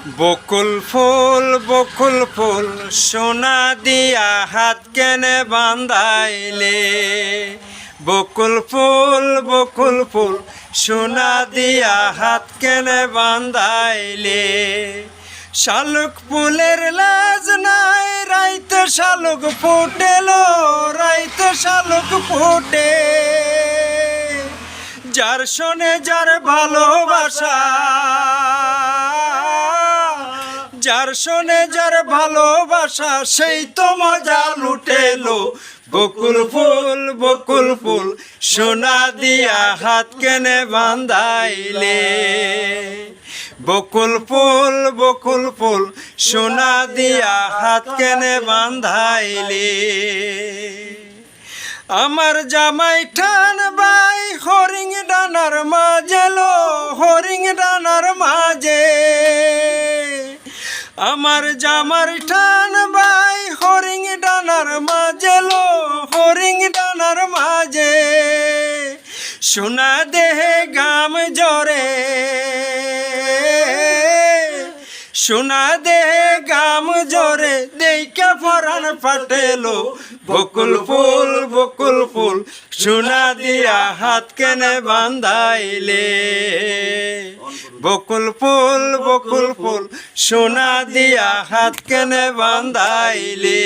বকুল ফুল সোনা দিয়া হাত কেনে বান্ধাইলে। বকুল ফুল সোনা দিয়া হাত কেনে বান্ধাইলে। শালুক ফুলের লাজ নাই রাইতে শালুক ফুটেলো, রাইতে শালুক ফুটে। যার শোনে যার ভালোবাসা, যার শোনে যার ভালোবাসা সেই তো মজা লুটেলো। বকুল ফুল সোনা দিয়া হাত কেনে বান্ধাইলে। বকুল ফুল সোনা দিয়া হাত কেনে বান্ধাইলে। আমার জামাই ঠান বাই হরিং ডানার মাঝেলো, হরিং ডানার মাঝে। আমার জামার ঠান বাই হরিং ডানার মাঝেলো, হরিং ডানার মাঝে। সোনা দেহে গাম জরে, সোনা দেহে গাম জরে দেইকা পরাণ ফাটেলো। বকুল ফুল সোনা দিয়া হাত কেনে বান্ধাইলে। বকুল ফুল সোনা দিয়া হাত কেনে বান্ধাইলে।